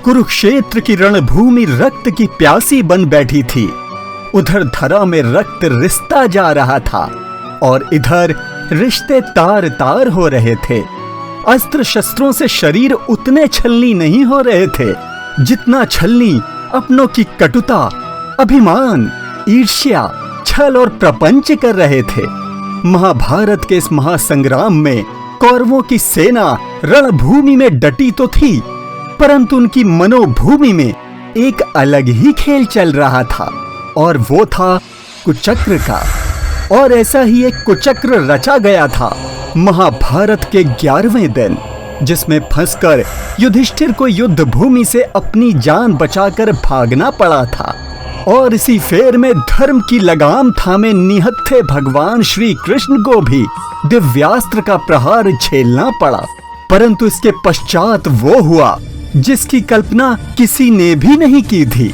कुरुक्षेत्र की रणभूमि रक्त की प्यासी बन बैठी थी। उधर धरा में रक्त रिसता जा रहा था और इधर रिश्ते तार तार हो रहे थे। अस्त्र शस्त्रों से शरीर उतने छलनी नहीं हो रहे थे जितना छलनी अपनों की कटुता, अभिमान, ईर्ष्या, छल और प्रपंच कर रहे थे। महाभारत के इस महासंग्राम में कौरवों की सेना रणभूमि में डटी तो थी, परंतु उनकी मनोभूमि में एक अलग ही खेल चल रहा था और वो था कुचक्र का। और ऐसा ही एक कुचक्र रचा गया था महाभारत के 11वें दिन, जिसमें फंसकर युधिष्ठिर को युद्ध भूमि से अपनी जान बचाकर भागना पड़ा था। और इसी फेर में धर्म की लगाम थामे निहत्थे भगवान श्री कृष्ण को भी दिव्यास्त्र का प्रहार झेलना पड़ा। परंतु इसके पश्चात वो हुआ जिसकी कल्पना किसी ने भी नहीं की थी।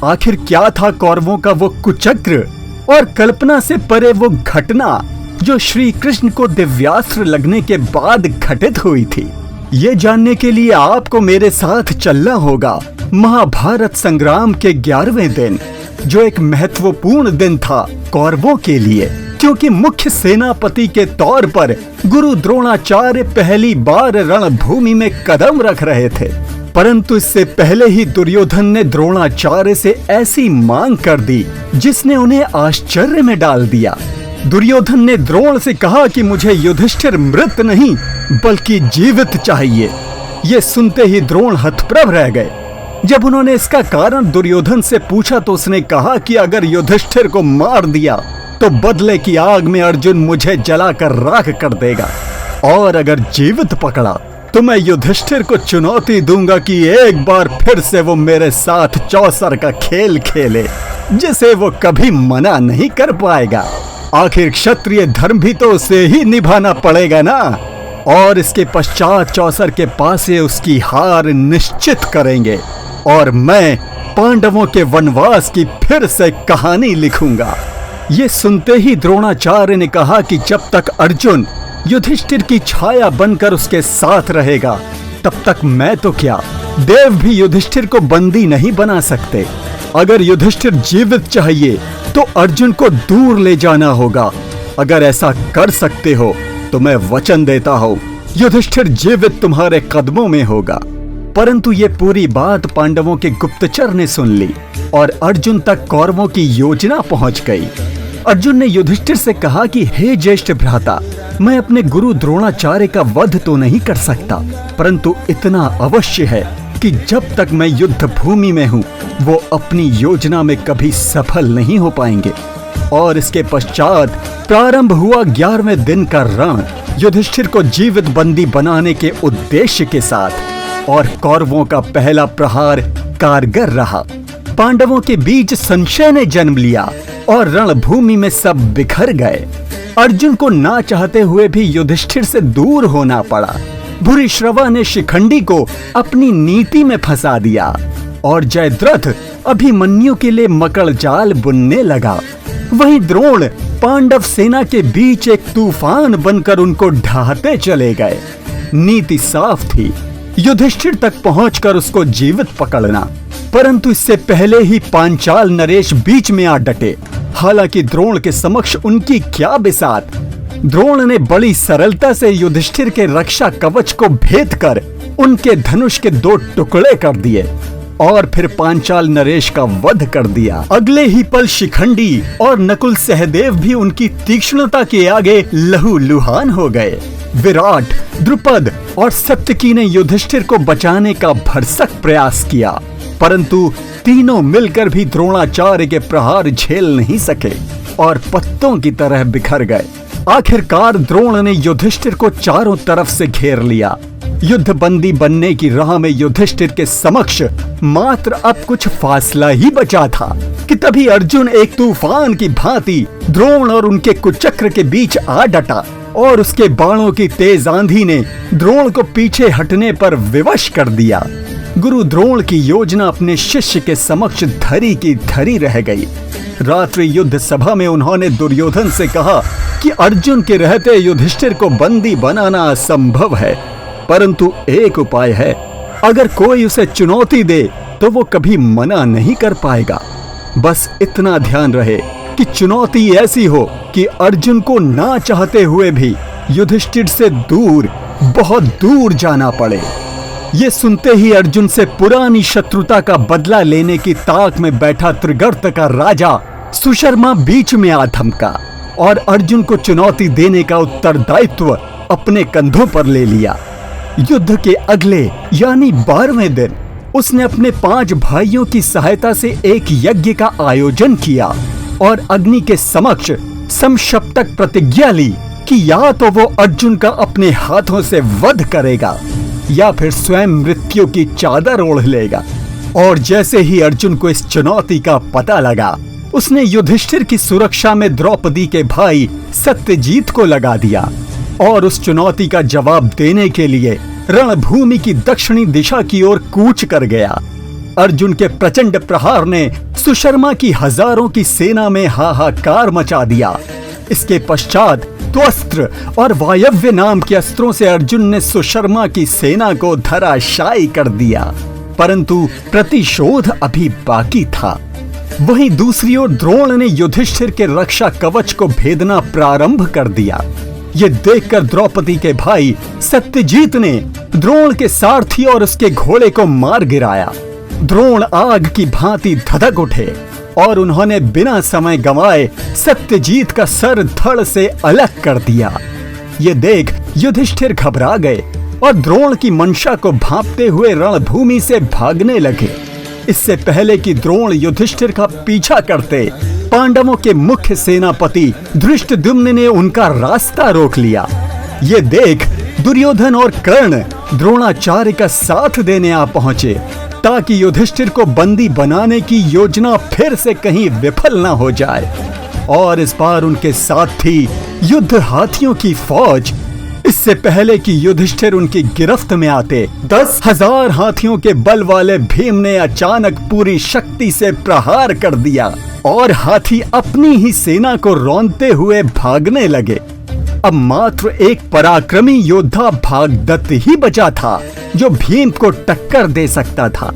आखिर क्या था कौरवों का वो कुचक्र और कल्पना से परे वो घटना जो श्री कृष्ण को दिव्यास्त्र लगने के बाद घटित हुई थी? ये जानने के लिए आपको मेरे साथ चलना होगा महाभारत संग्राम के 11वें दिन, जो एक महत्वपूर्ण दिन था कौरवों के लिए, क्योंकि मुख्य सेनापति के तौर पर गुरु द्रोणाचार्य पहली बार रणभूमि में कदम रख रहे थे। परंतु इससे पहले ही दुर्योधन ने द्रोणाचार्य से ऐसी मांग कर दी जिसने उन्हें आश्चर्य में डाल दिया। दुर्योधन ने द्रोण से कहा कि मुझे युधिष्ठिर मृत नहीं बल्कि जीवित चाहिए। ये सुनते ही द्रोण हतप्रभ रह गए। जब उन्होंने इसका कारण दुर्योधन से पूछा तो उसने कहा कि अगर युधिष्ठिर को मार दिया तो बदले की आग में अर्जुन मुझे जलाकर राख कर देगा, और अगर जीवित पकड़ा तो मैं युधिष्ठिर को चुनौती दूंगा कि एक बार फिर से वो मेरे साथ चौसर का खेल खेले, जिसे वो कभी मना नहीं कर पाएगा। आखिर क्षत्रिय धर्म भी तो उसे ही निभाना पड़ेगा ना। और इसके पश्चात चौसर के पासे उसकी हार निश्चित करेंगे और मैं पांडवों के वनवास की फिर से कहानी लिखूंगा। ये सुनते ही द्रोणाचार्य ने कहा कि जब तक अर्जुन युधिष्ठिर की छाया बनकर उसके साथ रहेगा तब तक मैं तो क्या, देव भी युधिष्ठिर को बंदी नहीं बना सकते। अगर युधिष्ठिर जीवित चाहिए तो अर्जुन को दूर ले जाना होगा। अगर ऐसा कर सकते हो तो मैं वचन देता हूँ युधिष्ठिर जीवित तुम्हारे कदमों में होगा। परंतु ये पूरी बात पांडवों के गुप्तचर ने सुन ली और अर्जुन तक कौरवों की योजना पहुंच गई। अर्जुन ने युधिष्ठिर से कहा कि हे ज्येष्ठ भ्राता, मैं अपने गुरु द्रोणाचार्य का वध तो नहीं कर सकता, परंतु इतना अवश्य है कि जब तक मैं युद्ध भूमि में हूँ वो अपनी योजना में कभी सफल नहीं हो पाएंगे। और इसके पश्चात प्रारंभ हुआ 11वें दिन का रण युधिष्ठिर को जीवित बंदी बनाने के उद्देश्य के साथ, और कौरवों का पहला प्रहार कारगर रहा। पांडवों के बीच संशय ने जन्म लिया और रणभूमि में सब बिखर गए। अर्जुन को ना चाहते हुए भी युधिष्ठिर से दूर होना पड़ा। भूरिश्रवा ने शिखंडी को अपनी नीति में फंसा दिया और जयद्रथ अभिमन्यु के लिए मकड़ जाल बुनने लगा। वहीं द्रोण पांडव सेना के बीच एक तूफान बनकर उनको ढाते चले गए। नीति साफ थी, युधिष्ठिर तक पहुंचकर उसको जीवित पकड़ना। परंतु इससे पहले ही पांचाल नरेश बीच में आ डटे। हालांकि द्रोण के समक्ष उनकी क्या बिसात। द्रोण ने बड़ी सरलता से युधिष्ठिर के रक्षा कवच को भेद कर उनके धनुष के 2 टुकड़े कर दिए और फिर पांचाल नरेश का वध कर दिया। अगले ही पल शिखंडी और नकुल सहदेव भी उनकी तीक्ष्णता के आगे लहूलुहान हो गए। विराट, द्रुपद और सत्यकी ने युधिष्ठिर को बचाने का भरसक प्रयास किया, परंतु तीनों मिलकर भी द्रोणाचार्य के प्रहार झेल नहीं सके और पत्तों की तरह बिखर गए। आखिरकार द्रोण ने युधिष्ठिर को चारों तरफ से घेर लिया। युद्ध बंदी बनने की राह में युधिष्ठिर के समक्ष मात्र अब कुछ फासला ही बचा था कि तभी अर्जुन एक तूफान की भांति द्रोण और उनके कुचक्र के बीच आ डटा और उसके बाणों की तेज आंधी ने द्रोण को पीछे हटने पर विवश कर दिया। गुरु द्रोण की योजना अपने शिष्य के समक्ष धरी की धरी रह गई। रात्रि युद्ध सभा में उन्होंने दुर्योधन से कहा कि अर्जुन के रहते युधिष्ठिर को बंदी बनाना असंभव है, परंतु एक उपाय है। अगर कोई उसे चुनौती दे तो वो कभी मना नहीं कर पाएगा। बस इतना ध्यान रहे कि चुनौती ऐसी हो कि अर्जुन को ना चाहते हुए भी युधिष्ठिर से दूर, बहुत दूर जाना पड़े। ये सुनते ही अर्जुन से पुरानी शत्रुता का बदला लेने की ताक में बैठा त्रिगर्त का राजा सुशर्मा बीच में आ थमका और अर्जुन को चुनौती देने का उत्तरदायित्व अपने कंधों पर ले लिया। युद्ध के अगले यानी 12वें दिन उसने अपने 5 भाइयों की सहायता से एक यज्ञ का आयोजन किया और अग्नि के समक्ष समशप्तक प्रतिज्ञा ली कि या तो वो अर्जुन का अपने हाथों से वध करेगा या फिर स्वयं मृत्यु की चादर ओढ़ लेगा। और जैसे ही अर्जुन को इस चुनौती का पता लगा, उसने युधिष्ठिर की सुरक्षा में द्रौपदी के भाई सत्यजीत को लगा दिया और उस चुनौती का जवाब देने के लिए रणभूमि की दक्षिणी दिशा की ओर कूच कर गया। अर्जुन के प्रचंड प्रहार ने सुशर्मा की हजारों की सेना में हाहाकार मचा दिया। इसके पश्चात त्वस्त्र और वायव्य नाम के अस्त्रों से अर्जुन ने सुशर्मा की सेना को धराशायी कर दिया, परंतु प्रतिशोध अभी बाकी था। वहीं दूसरी ओर द्रोण ने युधिष्ठिर के रक्षा कवच को भेदना प्रारंभ कर दिया। ये देखकर द्रौपदी के भाई सत्यजीत ने द्रोण के सारथी और उसके घोड़े को मार गिराया। द्रोण आग की भांति धधक उठे और उन्होंने बिना समय गंवाए सत्यजीत का सर धड़ से अलग कर दिया। ये देख युधिष्ठिर घबरा गए और द्रोण की मंशा को भांपते हुए रणभूमि से भागने लगे। इससे पहले कि द्रोण युधिष्ठिर का पीछा करते, पांडवों के मुख्य सेनापति धृष्टद्युम्न ने उनका रास्ता रोक लिया। ये देख दुर्योधन और कर्ण द्रोणाचार्य का साथ देने आ पहुंचे ताकि युधिष्ठिर को बंदी बनाने की योजना फिर से कहीं विफल न हो जाए। और इस बार उनके साथ थी युद्ध हाथियों की फौज। इससे पहले कि युधिष्ठिर उनकी गिरफ्त में आते, 10,000 हाथियों के बल वाले भीम ने अचानक पूरी शक्ति से प्रहार कर दिया और हाथी अपनी ही सेना को रौंदते हुए भागने लगे। अब मात्र एक पराक्रमी योद्धा भागदत्त ही बचा था जो भीम को टक्कर दे सकता था।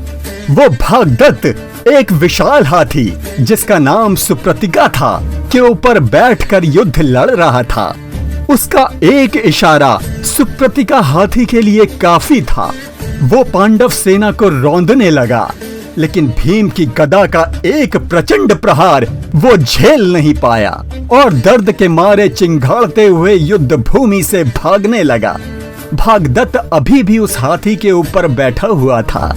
वो भागदत्त एक विशाल हाथी जिसका नाम सुप्रतिका था के ऊपर बैठकर युद्ध लड़ रहा था। उसका एक इशारा सुप्रतिका हाथी के लिए काफी था। वो पांडव सेना को रौंदने लगा, लेकिन भीम की गदा का एक प्रचंड प्रहार वो झेल नहीं पाया और दर्द के मारे चिंघाड़ते हुए युद्ध भूमि से भागने लगा। भागदत्त अभी भी उस हाथी के ऊपर बैठा हुआ था।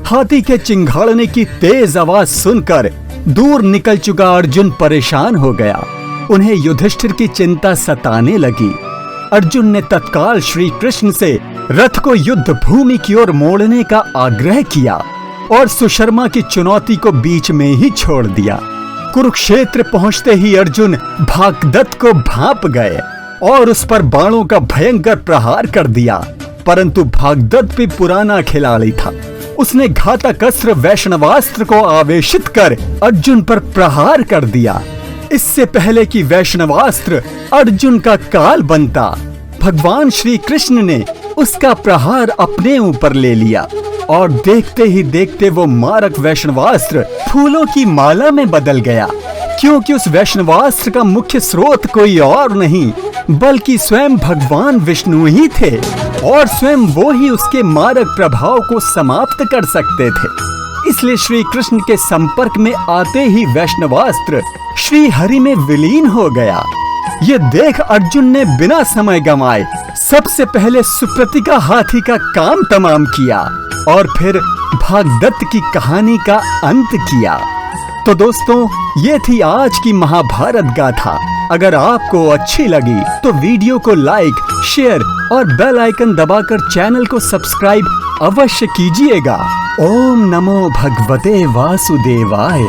हाथी के चिंघाड़ने की तेज आवाज सुनकर दूर निकल चुका अर्जुन परेशान हो गया। उन्हें युधिष्ठिर की चिंता सताने लगी। अर्जुन ने तत्काल श्री कृष्ण से रथ को युद्ध भूमि की ओर मोड़ने का आग्रह किया और सुशर्मा की चुनौती को बीच में ही छोड़ दिया। कुरुक्षेत्र पहुंचते ही अर्जुन भागदत्त को भांप गए और उस पर बाणों का भयंकर प्रहार कर दिया, परंतु भागदत्त भी पुराना खिलाड़ी था। उसने घातक अस्त्र वैष्णवास्त्र को आवेशित कर अर्जुन पर प्रहार कर दिया। इससे पहले कि वैष्णवास्त्र अर्जुन का काल बनता, भगवान श्री कृष्ण ने उसका प्रहार अपने ऊपर ले लिया और देखते ही देखते वो मारक वैष्णवास्त्र फूलों की माला में बदल गया, क्योंकि उस वैष्णवास्त्र का मुख्य स्रोत कोई और नहीं बल्कि स्वयं भगवान विष्णु ही थे और स्वयं वो ही उसके मारक प्रभाव को समाप्त कर सकते थे। इसलिए श्री कृष्ण के संपर्क में आते ही वैष्णवास्त्र श्री हरि में विलीन हो गया। ये देख अर्जुन ने बिना समय गंवाए सबसे पहले सुप्रतिका हाथी का काम तमाम किया और फिर भागदत्त की कहानी का अंत किया। तो दोस्तों, ये थी आज की महाभारत गाथा। अगर आपको अच्छी लगी तो वीडियो को लाइक, शेयर और बेल आइकन दबाकर चैनल को सब्सक्राइब अवश्य कीजिएगा। ओम नमो भगवते वासुदेवाय।